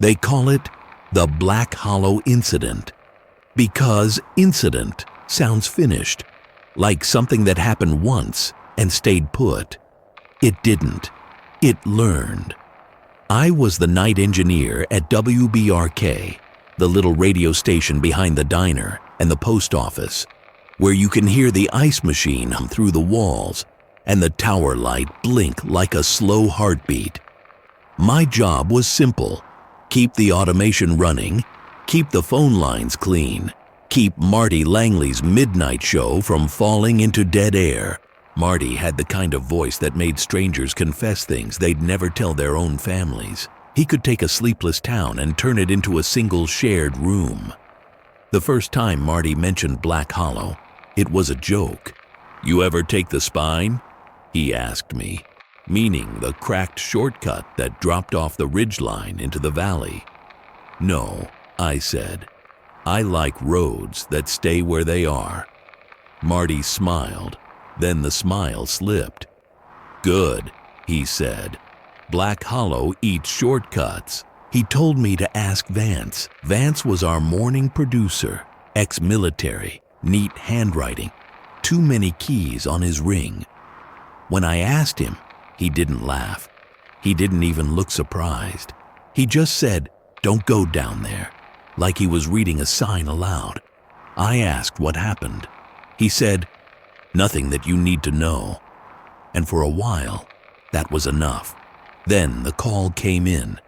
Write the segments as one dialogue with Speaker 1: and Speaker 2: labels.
Speaker 1: They call it the Black Hollow Incident because incident sounds finished, like something that happened once and stayed put. It didn't. It learned. I was the night engineer at WBRK, the little radio station behind the diner and the post office, where you can hear the ice machine hum through the walls and the tower light blink like a slow heartbeat. My job was simple: keep the automation running, keep the phone lines clean, keep Marty Langley's midnight show from falling into dead air. Marty had the kind of voice that made strangers confess things they'd never tell their own families. He could take a sleepless town and turn it into a single shared room. The first time Marty mentioned Black Hollow, it was a joke. "You ever take the spine?" he asked me, meaning the cracked shortcut that dropped off the ridgeline into the valley. "No," I said. "I like roads that stay where they are." Marty smiled, then the smile slipped. "Good," he said. "Black Hollow eats shortcuts." He told me to ask Vance. Vance was our morning producer, ex-military, neat handwriting, too many keys on his ring. When I asked him, he didn't laugh. He didn't even look surprised. He just said, "Don't go down there," like he was reading a sign aloud. I asked what happened. He said, "Nothing that you need to know." And for a while, that was enough. Then the call came in.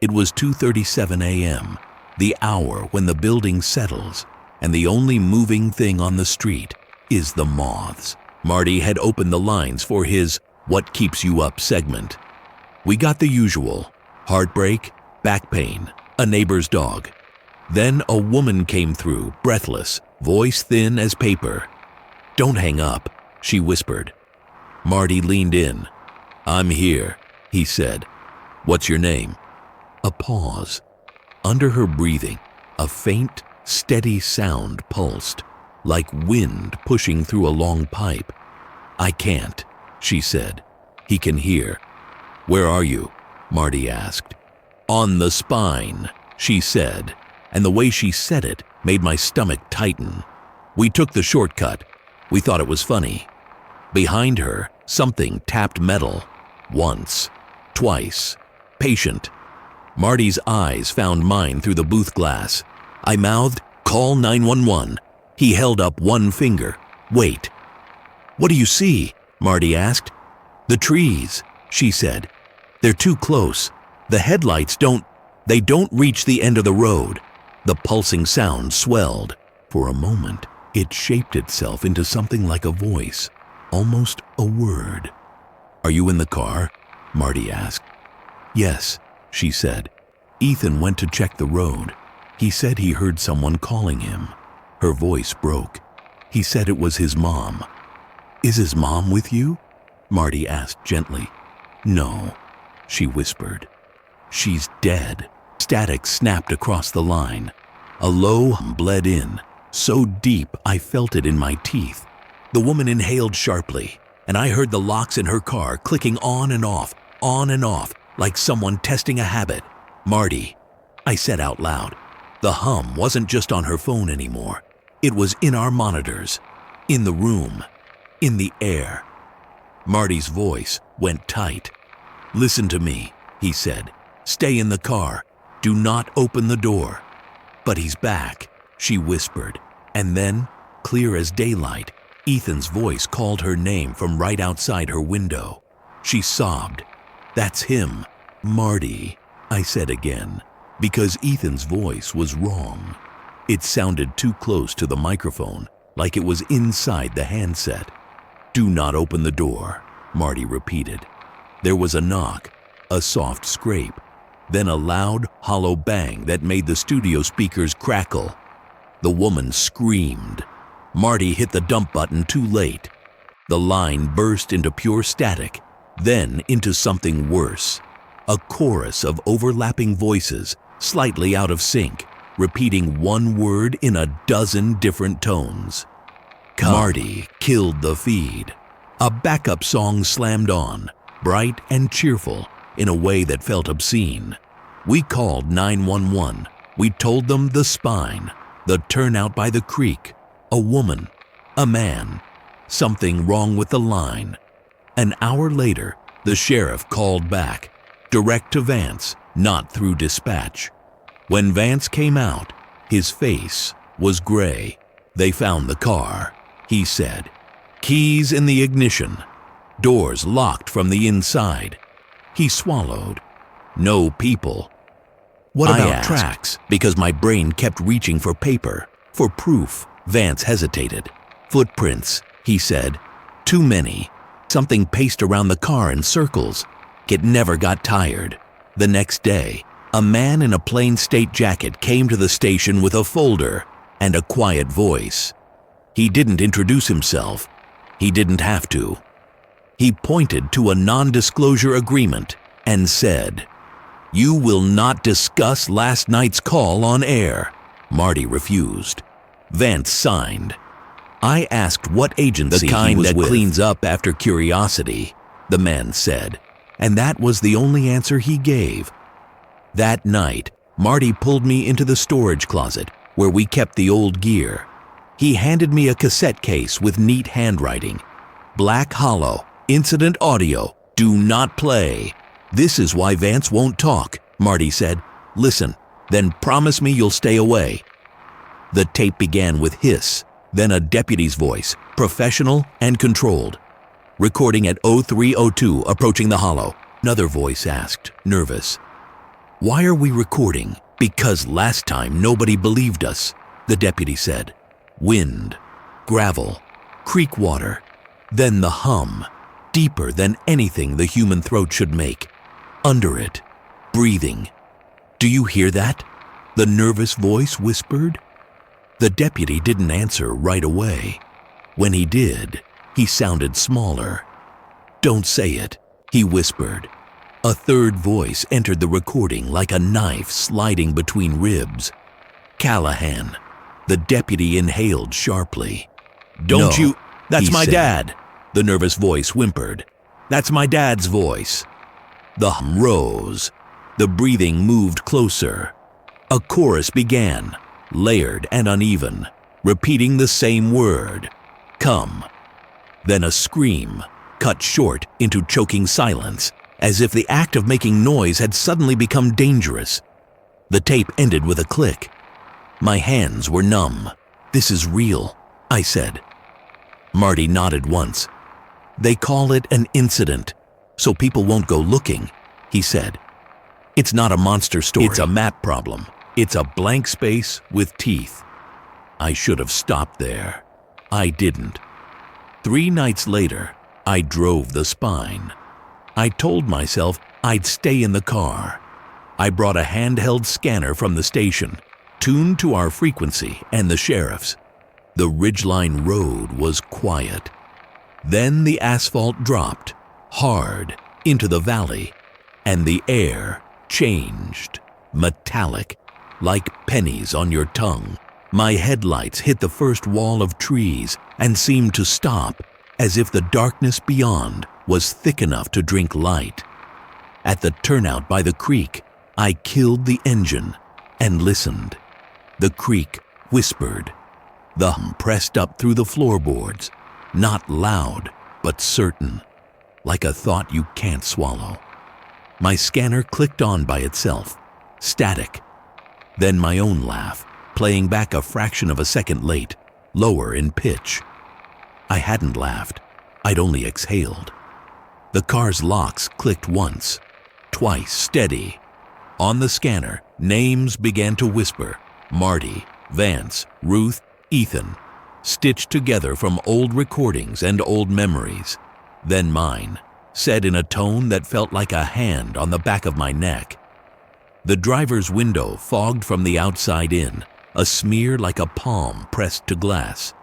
Speaker 1: It was 2:37 a.m., the hour when the building settles, and the only moving thing on the street is the moths. Marty had opened the lines for his "What Keeps You Up" segment. We got the usual: heartbreak, back pain, a neighbor's dog. Then a woman came through, breathless, voice thin as paper. "Don't hang up," she whispered. Marty leaned in. "I'm here," he said. "What's your name?" A pause. Under her breathing, a faint, steady sound pulsed, like wind pushing through a long pipe. "I can't," she said. "He can hear." "Where are you?" Marty asked. "On the spine," she said, and the way she said it made my stomach tighten. "We took the shortcut. We thought it was funny." Behind her, something tapped metal. Once, twice, patient. Marty's eyes found mine through the booth glass. I mouthed, "Call 911. He held up one finger. "Wait." "What do you see?" Marty asked. "The trees," she said. "They're too close. The headlights don't reach the end of the road." The pulsing sound swelled. For a moment, it shaped itself into something like a voice, almost a word. "Are you in the car?" Marty asked. "Yes," she said. "Ethan went to check the road. He said he heard someone calling him." Her voice broke. "He said it was his mom." "Is his mom with you?" Marty asked gently. "No," she whispered. "She's dead." Static snapped across the line. A low hum bled in, so deep I felt it in my teeth. The woman inhaled sharply, and I heard the locks in her car clicking on and off, like someone testing a habit. "Marty," I said out loud. The hum wasn't just on her phone anymore. It was in our monitors, in the room, in the air. Marty's voice went tight. "Listen to me," he said. "Stay in the car. Do not open the door." "But he's back," she whispered. And then, clear as daylight, Ethan's voice called her name from right outside her window. She sobbed. "That's him, Marty," I said again, because Ethan's voice was wrong. It sounded too close to the microphone, like it was inside the handset. "Do not open the door," Marty repeated. There was a knock, a soft scrape, then a loud, hollow bang that made the studio speakers crackle. The woman screamed. Marty hit the dump button too late. The line burst into pure static, then into something worse. A chorus of overlapping voices, slightly out of sync, repeating one word in a dozen different tones. Marty killed the feed. A backup song slammed on, bright and cheerful in a way that felt obscene. We called 911. We told them the spine, the turnout by the creek, a woman, a man, something wrong with the line. An hour later, the sheriff called back, direct to Vance, not through dispatch. When Vance came out, his face was gray. They found the car, he said. Keys in the ignition. Doors locked from the inside. He swallowed. No people. What about tracks? Because my brain kept reaching for paper, for proof. Vance hesitated. Footprints, he said. Too many. Something paced around the car in circles. It never got tired. The next day, a man in a plain state jacket came to the station with a folder and a quiet voice. He didn't introduce himself. He didn't have to. He pointed to a non-disclosure agreement and said, "You will not discuss last night's call on air." Marty refused. Vance signed. I asked what agency he was with. The kind that cleans up after curiosity, the man said, and that was the only answer he gave. That night, Marty pulled me into the storage closet where we kept the old gear. He handed me a cassette case with neat handwriting. Black Hollow, incident audio, do not play. This is why Vance won't talk, Marty said. Listen, then promise me you'll stay away. The tape began with hiss, then a deputy's voice, professional and controlled. Recording at 0302, approaching the hollow. Another voice asked, nervous. Why are we recording? Because last time nobody believed us, the deputy said. Wind, gravel, creek water, then the hum, deeper than anything the human throat should make. Under it, breathing. Do you hear that? The nervous voice whispered. The deputy didn't answer right away. When he did, he sounded smaller. Don't say it, he whispered. A third voice entered the recording like a knife sliding between ribs. Callahan. The deputy inhaled sharply. Don't you? That's my dad, the nervous voice whimpered. That's my dad's voice. The hum rose. The breathing moved closer. A chorus began, layered and uneven, repeating the same word. Come. Then a scream, cut short into choking silence, as if the act of making noise had suddenly become dangerous. The tape ended with a click. My hands were numb. This is real, I said. Marty nodded once. They call it an incident, so people won't go looking, he said. It's not a monster story. It's a map problem. It's a blank space with teeth. I should have stopped there. I didn't. 3 nights later, I drove the spine. I told myself I'd stay in the car. I brought a handheld scanner from the station, tuned to our frequency and the sheriff's. The ridgeline road was quiet. Then the asphalt dropped, hard, into the valley, and the air changed, metallic, like pennies on your tongue. My headlights hit the first wall of trees and seemed to stop, as if the darkness beyond was thick enough to drink light. At the turnout by the creek, I killed the engine and listened. The creek whispered. The hum pressed up through the floorboards, not loud, but certain, like a thought you can't swallow. My scanner clicked on by itself, static. Then my own laugh, playing back a fraction of a second late, lower in pitch. I hadn't laughed. I'd only exhaled. The car's locks clicked once, twice steady. On the scanner, names began to whisper. Marty, Vance, Ruth, Ethan, stitched together from old recordings and old memories. Then mine, said in a tone that felt like a hand on the back of my neck. The driver's window fogged from the outside in, a smear like a palm pressed to glass.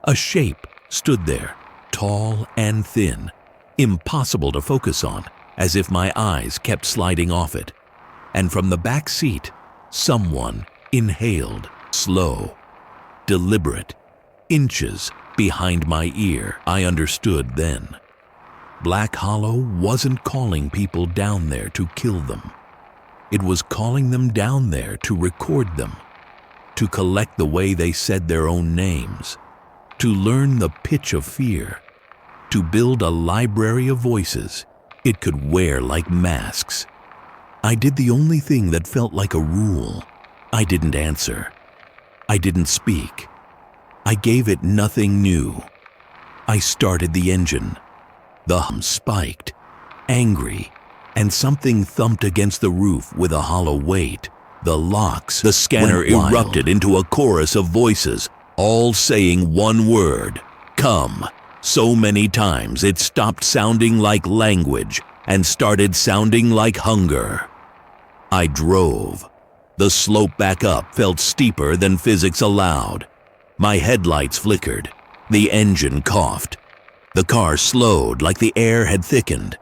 Speaker 1: A shape stood there, tall and thin, impossible to focus on, as if my eyes kept sliding off it. And from the back seat, someone inhaled, slow, deliberate, inches behind my ear. I understood then. Black Hollow wasn't calling people down there to kill them. It was calling them down there to record them, to collect the way they said their own names, to learn the pitch of fear, to build a library of voices it could wear like masks. I did the only thing that felt like a rule. I didn't answer. I didn't speak. I gave it nothing new. I started the engine. The hum spiked, angry, and something thumped against the roof with a hollow weight. The locks, the scanner erupted into a chorus of voices, all saying one word, "Come." So many times it stopped sounding like language and started sounding like hunger. I drove. The slope back up felt steeper than physics allowed. My headlights flickered. The engine coughed. The car slowed like the air had thickened.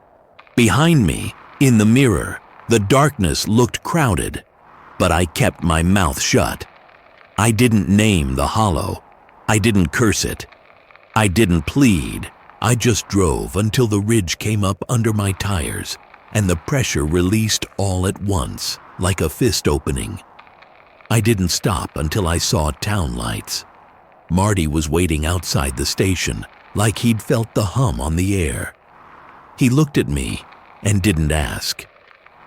Speaker 1: Behind me, in the mirror, the darkness looked crowded, but I kept my mouth shut. I didn't name the hollow. I didn't curse it. I didn't plead. I just drove until the ridge came up under my tires and the pressure released all at once, like a fist opening. I didn't stop until I saw town lights. Marty was waiting outside the station, like he'd felt the hum on the air. He looked at me and didn't ask.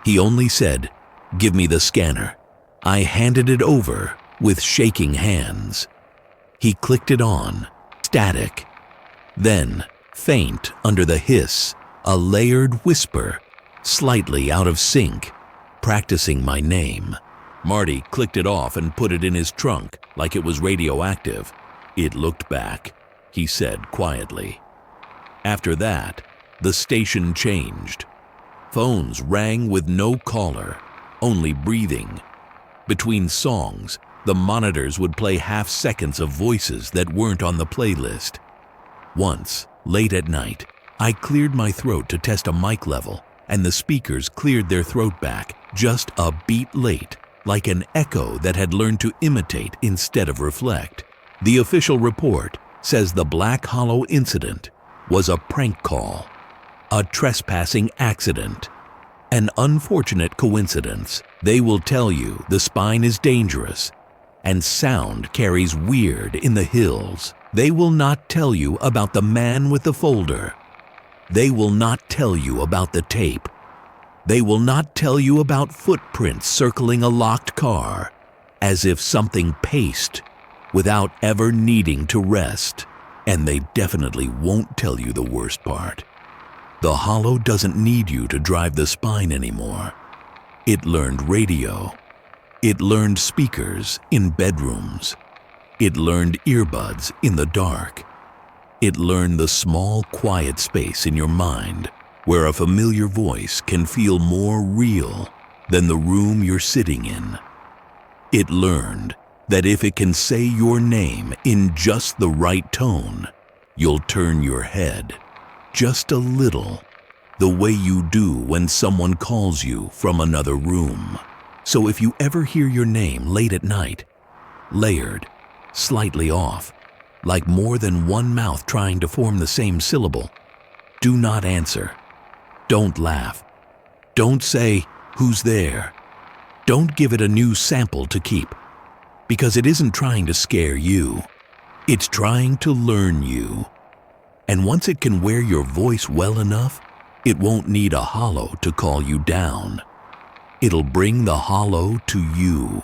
Speaker 1: He only said, "Give me the scanner." I handed it over with shaking hands. He clicked it on, static. Then, faint under the hiss, a layered whisper, slightly out of sync, practicing my name. Marty clicked it off and put it in his trunk like it was radioactive. "It looked back," he said quietly. After that, the station changed. Phones rang with no caller, only breathing. Between songs, the monitors would play half seconds of voices that weren't on the playlist. Once, late at night, I cleared my throat to test a mic level, and the speakers cleared their throat back just a beat late, like an echo that had learned to imitate instead of reflect. The official report says the Black Hollow incident was a prank call, a trespassing accident, an unfortunate coincidence. They will tell you the spine is dangerous and sound carries weird in the hills. They will not tell you about the man with the folder. They will not tell you about the tape. They will not tell you about footprints circling a locked car, as if something paced without ever needing to rest. And they definitely won't tell you the worst part. The hollow doesn't need you to drive the spine anymore. It learned radio. It learned speakers in bedrooms. It learned earbuds in the dark. It learned the small, quiet space in your mind where a familiar voice can feel more real than the room you're sitting in. It learned that if it can say your name in just the right tone, you'll turn your head just a little, the way you do when someone calls you from another room. So if you ever hear your name late at night, layered, slightly off, like more than one mouth trying to form the same syllable, do not answer. Don't laugh. Don't say, "Who's there?" Don't give it a new sample to keep, because it isn't trying to scare you. It's trying to learn you. And once it can wear your voice well enough, it won't need a hollow to call you down. It'll bring the hollow to you.